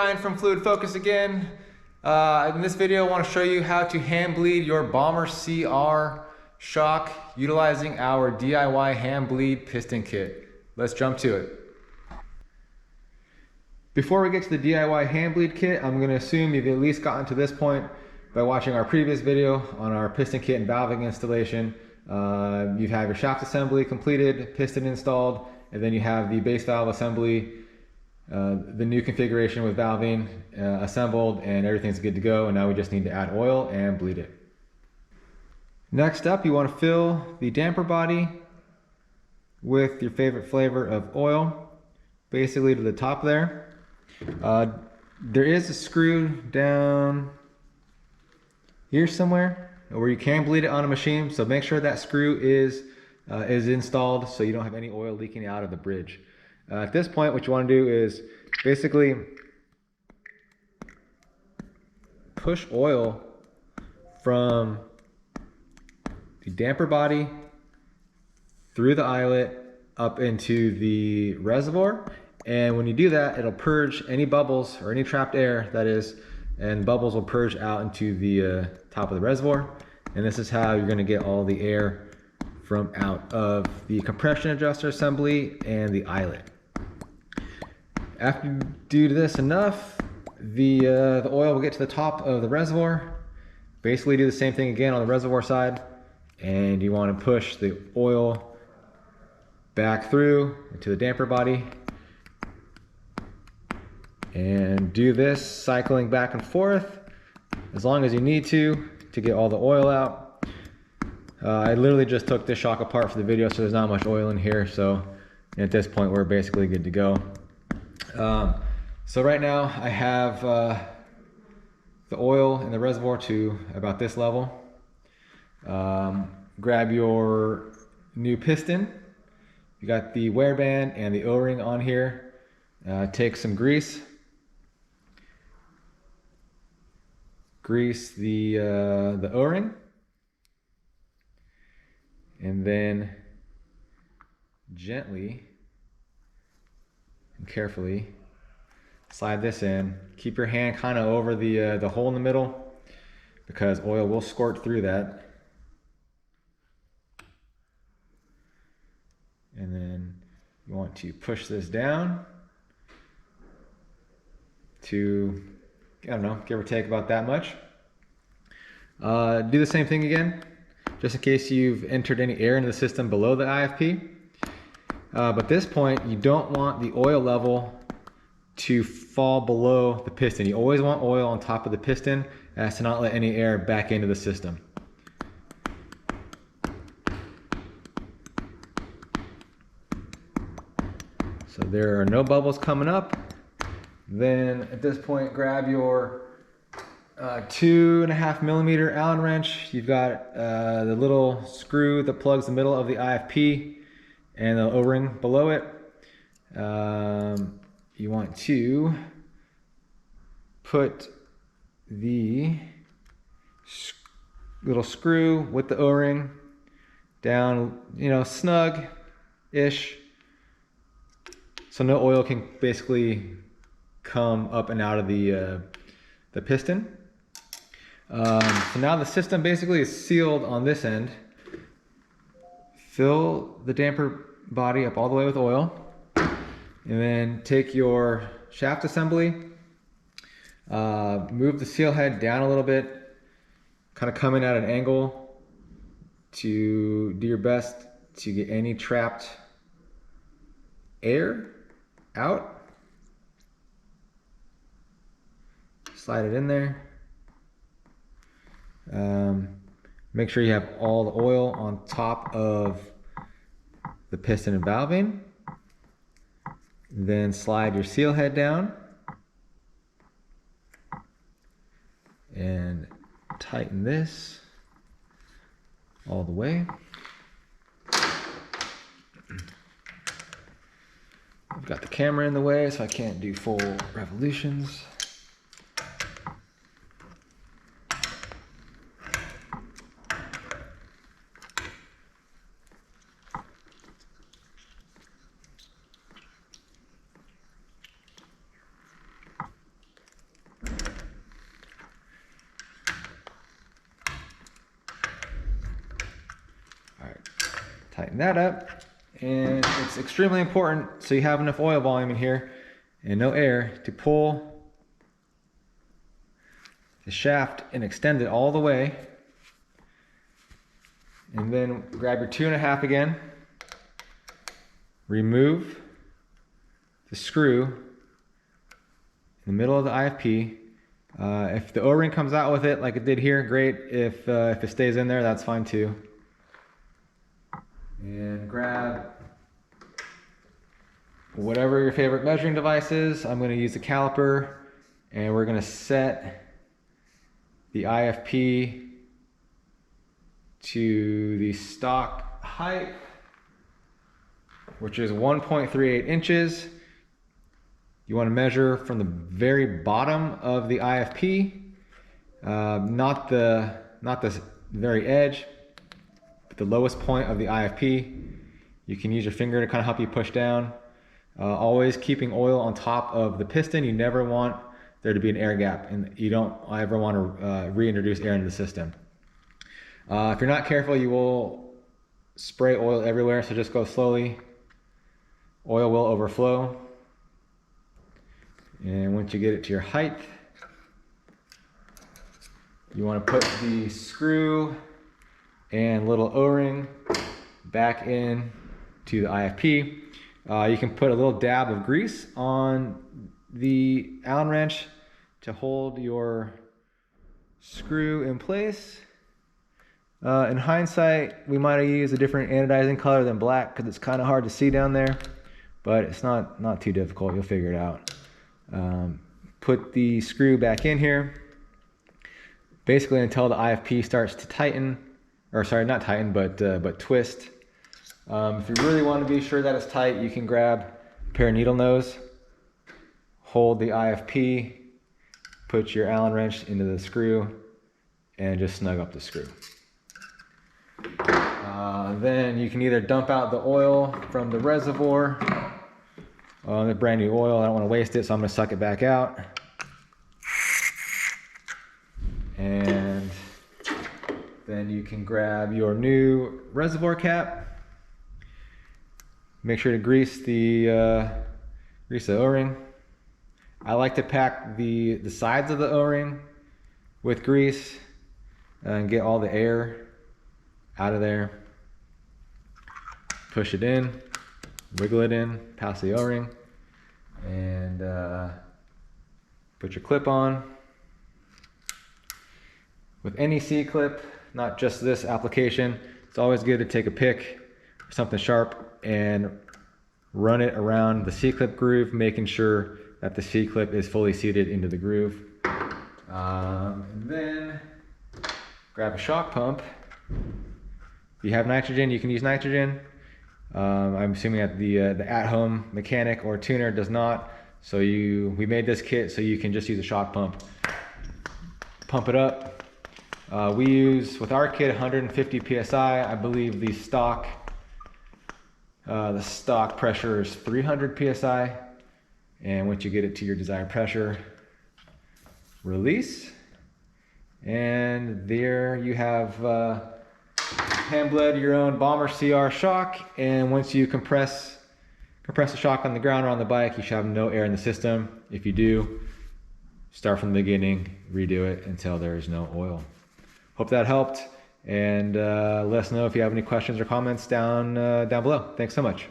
Ryan from Fluid Focus again. In this video, I want to show you how to hand bleed your Bomber CR shock utilizing our DIY hand bleed piston kit. Let's jump to it. Before we get to the DIY hand bleed kit, I'm going to assume you've at least gotten to this point by watching our previous video on our piston kit and valving installation. You have your shaft assembly completed, piston installed, and then you have the base valve assembly, the new configuration with valving assembled, and everything's good to go. And now we just need to add oil and bleed it. Next up, you want to fill the damper body with your favorite flavor of oil, basically to the top there. There is a screw down here somewhere where you can bleed it on a machine, so make sure that screw is installed so you don't have any oil leaking out of the bridge. At this point, what you want to do is basically push oil from the damper body through the eyelet up into the reservoir, and when you do that, it'll purge any bubbles or any trapped air, that is, and bubbles will purge out into the top of the reservoir. And this is how you're going to get all the air from out of the compression adjuster assembly and the eyelet. After you do this enough, the oil will get to the top of the reservoir. Basically do the same thing again on the reservoir side, and you want to push the oil back through into the damper body and do this cycling back and forth as long as you need to get all the oil out. I literally just took this shock apart for the video, so there's not much oil in here, so at this point we're basically good to go. So right now I have the oil in the reservoir to about this level. Grab your new piston. You got the wear band and the O-ring on here. Take some grease. Grease the O-ring. And then gently and carefully slide this in. Keep your hand kind of over the hole in the middle, because oil will squirt through that. And then you want to push this down to, I don't know, give or take about that much. Do the same thing again, just in case you've entered any air into the system below the IFP. But at this point, you don't want the oil level to fall below the piston. You always want oil on top of the piston as to not let any air back into the system. So there are no bubbles coming up. Then at this point, grab your 2.5 millimeter Allen wrench. You've got the little screw that plugs the middle of the IFP and the O-ring below it. You want to put the little screw with the O-ring down, snug-ish, so no oil can basically come up and out of the piston. So now the system basically is sealed on this end. Fill the damper body up all the way with oil, and then take your shaft assembly, move the seal head down a little bit, kind of coming at an angle to do your best to get any trapped air out. Slide it in there. Make sure you have all the oil on top of the piston and valving. Then slide your seal head down and tighten this all the way. I've got the camera in the way, so I can't do full revolutions. All right, tighten that up. And it's extremely important, so you have enough oil volume in here and no air, to pull the shaft and extend it all the way. And then grab your 2.5 again, remove the screw in the middle of the IFP. If the O-ring comes out with it like it did here, great. If it stays in there, that's fine too. And grab whatever your favorite measuring device is. I'm going to use the caliper, and we're going to set the IFP to the stock height, which is 1.38 inches. You want to measure from the very bottom of the IFP, not the very edge, but the lowest point of the IFP. You can use your finger to kind of help you push down. Always keeping oil on top of the piston. You never want there to be an air gap, and you don't ever want to reintroduce air into the system. If you're not careful, you will spray oil everywhere, so just go slowly. Oil will overflow. And once you get it to your height, you want to put the screw and little O-ring back in to the IFP. You can put a little dab of grease on the Allen wrench to hold your screw in place. In hindsight, we might have used a different anodizing color than black because it's kind of hard to see down there, but it's not too difficult. You'll figure it out. Put the screw back in here, basically until the IFP starts to tighten, or sorry, not tighten, but twist. If you really want to be sure that it's tight, you can grab a pair of needle nose, hold the IFP, put your Allen wrench into the screw, and just snug up the screw. Then you can either dump out the oil from the reservoir, the brand new oil. I don't want to waste it, so I'm going to suck it back out. And then you can grab your new reservoir cap. Make sure to grease the O-ring. I like to pack the sides of the O-ring with grease and get all the air out of there. Push it in, wiggle it in, pass the O-ring, and put your clip on. With any C-clip, not just this application, it's always good to take a pick or something sharp and run it around the C-clip groove, making sure that the C-clip is fully seated into the groove. And then grab a shock pump. If you have nitrogen, you can use nitrogen. I'm assuming that the at-home mechanic or tuner does not. So we made this kit so you can just use a shock pump. Pump it up. We use, with our kit, 150 PSI. I believe the stock pressure is 300 PSI. And once you get it to your desired pressure, release. And there you have hand bled your own Bomber CR shock. And once you compress the shock on the ground or on the bike, you should have no air in the system. If you do, start from the beginning, redo it until there is no oil. Hope that helped, and let us know if you have any questions or comments down below. Thanks so much.